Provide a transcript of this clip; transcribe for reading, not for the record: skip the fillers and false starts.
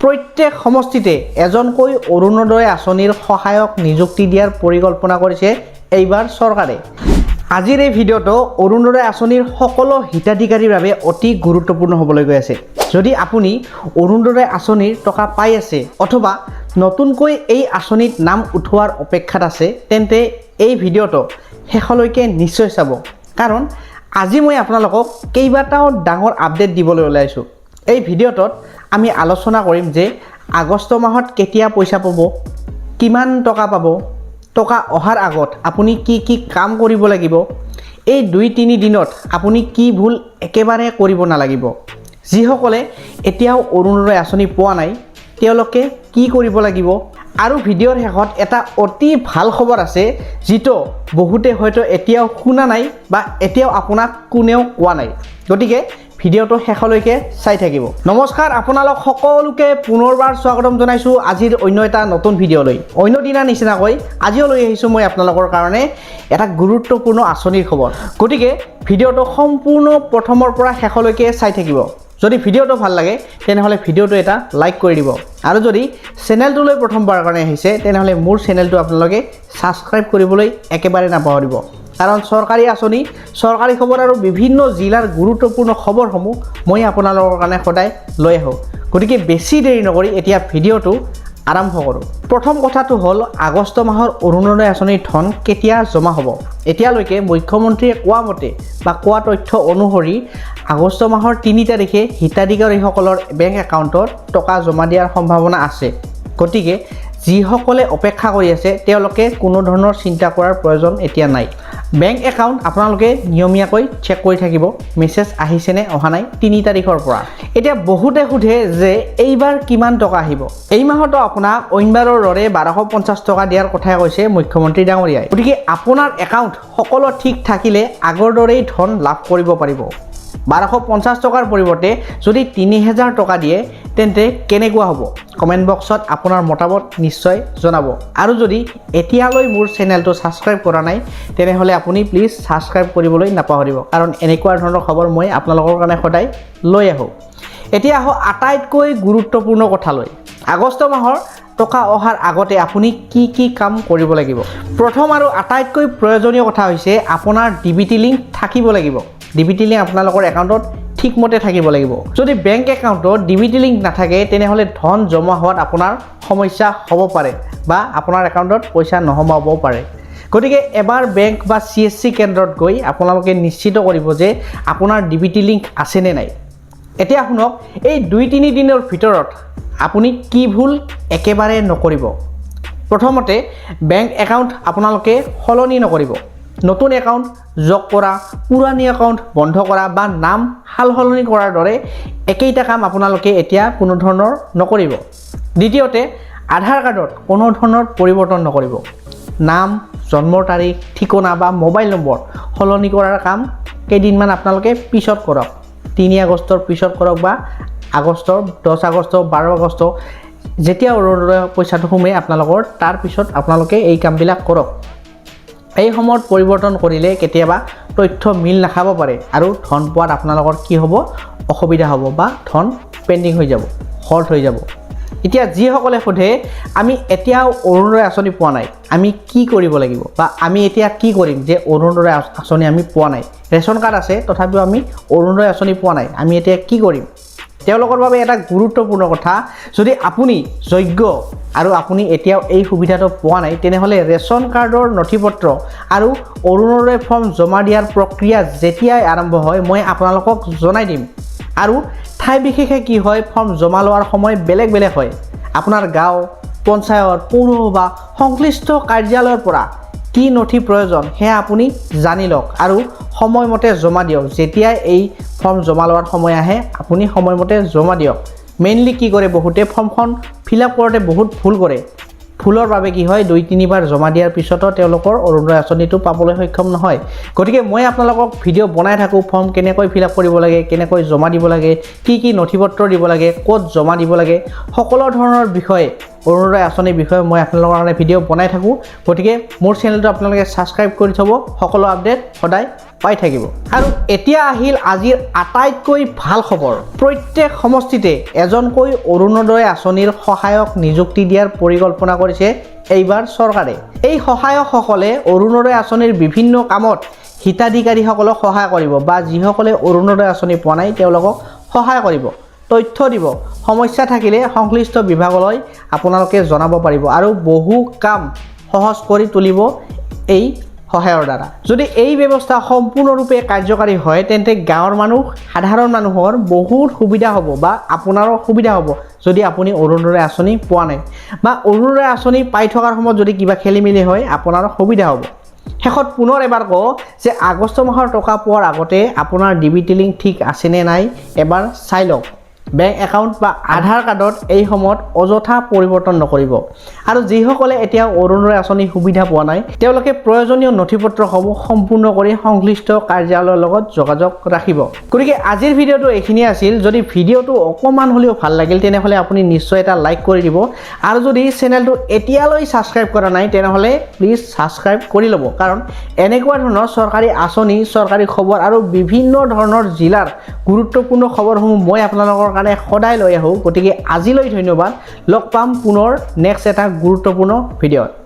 প্ৰত্যেক সমষ্টিতে এজনকৈ অৰুণোদয় আঁচনিৰ সহায়ক নিযুক্তি দিয়াৰ পৰিকল্পনা কৰিছে এইবাৰ চৰকাৰে। আজিৰ এই ভিডিঅ'টো অৰুণোদয় আঁচনিৰ সকলো হিতাধিকাৰীৰ বাবে অতি গুৰুত্বপূৰ্ণ হ'বলৈ গৈ আছে। যদি আপুনি অৰুণোদয় আঁচনিৰ টকা পাই আছে অথবা নতুনকৈ এই আঁচনিত নাম উঠোৱাৰ অপেক্ষাত আছে, তেন্তে এই ভিডিঅ'টো শেষলৈকে নিশ্চয় চাব, কাৰণ আজি মই আপোনালোকক কেইবাটাও ডাঙৰ আপডেট দিবলৈ ওলাইছোঁ। এই ভিডিঅ'টোত আমি আলোচনা কৰিম যে আগষ্ট মাহত কেতিয়া পইচা পাব, কিমান টকা পাব, টকা অহাৰ আগত আপুনি কি কাম কৰিব লাগিব, এই 2-3 দিনত আপুনি কি ভুল একেবাৰে কৰিব নালাগিব। যিসকলে এতিয়াও অৰুণোদয় আঁচনি পোৱা নাই তেওঁলোকে কি কৰিব লাগিব, আৰু ভিডিঅ'ৰ শেষত এটা অতি ভাল খবৰ আছে যিটো বহুতে হয়তো এতিয়াও শুনা নাই বা এতিয়াও আপোনাক কোনেও কোৱা নাই। গতিকে ভিডিঅ'টো শেষলৈকে চাই থাকিব। নমস্কাৰ, আপোনালোক সকলোকে পুনৰবাৰ স্বাগতম জনাইছোঁ আজিৰ অন্য এটা নতুন ভিডিঅ'লৈ। অন্য দিনা নিচিনাকৈ আজিও লৈ আহিছোঁ মই আপোনালোকৰ কাৰণে এটা গুৰুত্বপূৰ্ণ আঁচনিৰ খবৰ। গতিকে ভিডিঅ'টো সম্পূৰ্ণ প্ৰথমৰ পৰা শেষলৈকে চাই থাকিব। যদি ভিডিঅ'টো ভাল লাগে তেনেহ'লে ভিডিঅ'টো এটা লাইক কৰি দিব, আৰু যদি চেনেলটোলৈ প্ৰথমবাৰৰ কাৰণে আহিছে তেনেহ'লে মোৰ চেনেলটো আপোনালোকে ছাবস্ক্ৰাইব কৰিবলৈ একেবাৰে নাপাহৰিব, কাৰণ চৰকাৰী আঁচনি, চৰকাৰী খবৰ আৰু বিভিন্ন জিলাৰ গুৰুত্বপূৰ্ণ খবৰসমূহ মই আপোনালোকৰ কাৰণে সদায় লৈ আহোঁ। গতিকে বেছি দেৰি নকৰি এতিয়া ভিডিঅ'টো আৰম্ভ কৰোঁ। প্ৰথম কথাটো হ'ল আগষ্ট মাহৰ অৰুণোদয় আঁচনিৰ ধন কেতিয়া জমা হ'ব। এতিয়ালৈকে মুখ্যমন্ত্ৰীয়ে কোৱা মতে বা কোৱা তথ্য অনুসৰি আগষ্ট মাহৰ 3 তাৰিখে হিতাধিকাৰীসকলৰ বেংক একাউণ্টত টকা জমা দিয়াৰ সম্ভাৱনা আছে। গতিকে যিসকলে অপেক্ষা কৰি আছে তেওঁলোকে কোনো ধৰণৰ চিন্তা কৰাৰ প্ৰয়োজন এতিয়া নাই। বেংক একাউণ্ট আপোনালোকে নিয়মীয়াকৈ চেক কৰি থাকিব, মেছেজ আহিছেনে অহা নাই 3 তাৰিখৰ পৰা। এতিয়া বহুতে সোধে যে এইবাৰ কিমান টকা আহিব। এই মাহতো আপোনাক অইনবাৰৰ দৰে 1250 টকা দিয়াৰ কথাই কৈছে মুখ্যমন্ত্ৰী ডাঙৰীয়াই। গতিকে আপোনাৰ একাউণ্ট সকলো ঠিক থাকিলে আগৰ দৰেই ধন লাভ কৰিব পাৰিব। 1250 টকাৰ পৰিৱৰ্তে যদি 3000 টকা দিয়ে তেন্তে কেনেকুৱা হ'ব? কমেণ্ট বক্সত আপোনাৰ মতামত নিশ্চয় জনাব। আৰু যদি এতিয়ালৈ মোৰ চেনেলটো ছাবস্ক্ৰাইব কৰা নাই তেনেহ'লে আপুনি প্লিজ ছাবস্ক্ৰাইব কৰিবলৈ নাপাহৰিব, কাৰণ এনেকুৱা ধৰণৰ খবৰ মই আপোনালোকৰ কাৰণে সদায় লৈ আহোঁ। এতিয়া আহোঁ আটাইতকৈ গুৰুত্বপূৰ্ণ কথালৈ। আগষ্ট মাহৰ টকা অহাৰ আগতে আপুনি কি কাম কৰিব লাগিব। প্ৰথম আৰু আটাইতকৈ প্ৰয়োজনীয় কথা হৈছে আপোনাৰ DBT লিংক থাকিব লাগিব। DBT লিংক আপোনালোকৰ একাউণ্টত ঠিকমতে থাকিব লাগিব। যদি বেংক একাউণ্টত DBT লিংক নাথাকে তেনেহ'লে ধন জমা হোৱাত আপোনাৰ সমস্যা হ'ব পাৰে বা আপোনাৰ একাউণ্টত পইচা নোসোমাবও পাৰে। গতিকে এবাৰ বেংক বা CSC কেন্দ্ৰত গৈ আপোনালোকে নিশ্চিত কৰিব যে আপোনাৰ DBT লিংক আছেনে নাই। এতিয়া শুনক, এই 2-3 দিনৰ ভিতৰত আপুনি কি ভুল একেবাৰে নকৰিব। প্ৰথমতে বেংক একাউণ্ট আপোনালোকে সলনি নকৰিব। নতুন একাউণ্ট যোগ কৰা, পুৰণি একাউণ্ট বন্ধ কৰা বা নাম সাল সলনি কৰাৰ দৰে একেইটা কাম আপোনালোকে এতিয়া কোনো ধৰণৰ নকৰিব। দ্বিতীয়তে আধাৰ কাৰ্ডত কোনো ধৰণৰ পৰিৱৰ্তন নকৰিব। নাম, জন্মৰ তাৰিখ, ঠিকনা বা মোবাইল নম্বৰ সলনি কৰাৰ কাম কেইদিনমান আপোনালোকে পিছত কৰক। 3 আগষ্টৰ পিছত কৰক বা আগষ্টৰ 10 আগষ্ট, 12 আগষ্ট যেতিয়া অৰুণোদয় পইচাটো সোমে আপোনালোকৰ, তাৰ পিছত আপোনালোকে এই কামবিলাক কৰক। এই সময়ত পৰিৱৰ্তন কৰিলে কেতিয়াবা তথ্য মিল নাখাব পাৰে আৰু ধন পোৱাত আপোনালোকৰ কি হ'ব, অসুবিধা হ'ব বা ধন পেণ্ডিং হৈ যাব, হল্ট হৈ যাব। এতিয়া যিসকলে সোধে আমি এতিয়াও অৰুণোদয় আঁচনি পোৱা নাই, আমি কি কৰিব লাগিব বা আমি এতিয়া কি কৰিম যে অৰুণোদয় আঁচনি আমি পোৱা নাই, ৰেচন কাৰ্ড আছে তথাপিও আমি অৰুণোদয় আঁচনি পোৱা নাই, আমি এতিয়া কি কৰিম? তেওঁলোকৰ বাবে এটা গুৰুত্বপূৰ্ণ কথা, যদি আপুনি যোগ্য আৰু আপুনি এতিয়াও এই সুবিধাটো পোৱা নাই তেনেহ'লে ৰেচন কাৰ্ডৰ নথিপত্ৰ আৰু অৰুণোদয় ফৰ্ম জমা দিয়াৰ প্ৰক্ৰিয়া যেতিয়াই আৰম্ভ হয় মই আপোনালোকক জনাই দিম। আৰু ঠাই বিশেষে কি হয়, ফৰ্ম জমা লোৱাৰ সময় বেলেগ বেলেগ হয়। আপোনাৰ গাঁও, পঞ্চায়ত, পৌৰসভা, সংশ্লিষ্ট কাৰ্যালয়ৰ পৰা কি নথি প্ৰয়োজন সেয়া আপুনি জানি লওক আৰু সময়মতে জমা দিয়ক। যেতিয়াই এই ফৰ্ম জমা লোৱাৰ সময় আহে আপুনি সময়মতে জমা দিয়ক। মেইনলি কি কৰে, বহুতে ফৰ্মখন ফিল আপ কৰোঁতে বহুত ভুল কৰে। ভুলৰ বাবে কি হয়, 2-3 বাৰ জমা দিয়াৰ পিছতো তেওঁলোকৰ অৰুণোদয় আঁচনিটো পাবলৈ সক্ষম নহয়। গতিকে মই আপোনালোকক ভিডিঅ' বনাই থাকোঁ, ফৰ্ম কেনেকৈ ফিল আপ কৰিব লাগে, কেনেকৈ জমা দিব লাগে, কি নথিপত্ৰ দিব লাগে, ক'ত জমা দিব লাগে, সকলো ধৰণৰ বিষয়ে অৰুণোদয় আঁচনিৰ বিষয়ে মই আপোনালোকৰ কাৰণে ভিডিঅ' বনাই থাকোঁ। গতিকে মোৰ চেনেলটো আপোনালোকে ছাবস্ক্ৰাইব কৰি থ'ব, সকলো আপডেট সদায় পাই থাকিব। আৰু এতিয়া আহিল আজিৰ আটাইতকৈ ভাল খবৰ। প্ৰত্যেক সমষ্টিতে এজনকৈ অৰুণোদয় আঁচনিৰ সহায়ক নিযুক্তি দিয়াৰ পৰিকল্পনা কৰিছে এইবাৰ চৰকাৰে। এই সহায়কসকলে অৰুণোদয় আঁচনিৰ বিভিন্ন কামত হিতাধিকাৰীসকলক সহায় কৰিব বা যিসকলে অৰুণোদয় আঁচনি পোৱা নাই তেওঁলোকক সহায় কৰিব, তথ্য দিব, সমস্যা থাকিলে সংশ্লিষ্ট বিভাগলৈ আপোনালোকে জনাব পাৰিব আৰু বহু কাম সহজ কৰি তুলিব এই সহায়ৰ দ্বাৰা। যদি এই ব্যৱস্থা সম্পূৰ্ণৰূপে কাৰ্যকাৰী হয় তেন্তে গাঁৱৰ মানুহ, সাধাৰণ মানুহৰ বহুত সুবিধা হ'ব বা আপোনাৰো সুবিধা হ'ব যদি আপুনি অৰুণোদয় আঁচনি পোৱা নাই বা অৰুণোদয় আঁচনি পাই থকাৰ সময়ত যদি কিবা খেলি মেলি হয় আপোনাৰো সুবিধা হ'ব। শেষত পুনৰ এবাৰ কওঁ যে আগষ্ট মাহৰ টকা পোৱাৰ আগতে আপোনাৰ ডিবিটি লিংক ঠিক আছেনে নাই এবাৰ চাই লওক। বেংক একাউণ্ট বা আধাৰ কাৰ্ডত এই সময়ত অযথা পৰিৱৰ্তন নকৰিব। আৰু যিসকলে এতিয়া অৰুণোদয় আঁচনি সুবিধা পোৱা নাই তেওঁলোকে প্ৰয়োজনীয় নথিপত্ৰসমূহ সম্পূৰ্ণ কৰি সংশ্লিষ্ট কাৰ্যালয়ৰ লগত যোগাযোগ ৰাখিব। গতিকে আজিৰ ভিডিঅ'টো এইখিনিয়ে আছিল। যদি ভিডিঅ'টো অকণমান হ'লেও ভাল লাগিল তেনেহ'লে আপুনি নিশ্চয় এটা লাইক কৰি দিব আৰু যদি চেনেলটো এতিয়ালৈ ছাবস্ক্ৰাইব কৰা নাই তেনেহ'লে প্লিজ ছাবস্ক্ৰাইব কৰি ল'ব, কাৰণ এনেকুৱা ধৰণৰ চৰকাৰী আঁচনি, চৰকাৰী খবৰ আৰু বিভিন্ন ধৰণৰ জিলাৰ গুৰুত্বপূৰ্ণ খবৰসমূহ মই আপোনালোকৰ কাৰণে সদায় লৈ আহোঁ। গতিকে আজিলৈ ধন্যবাদ। লগ পাম পুনৰ নেক্সট এটা গুৰুত্বপূৰ্ণ ভিডিঅ'ত।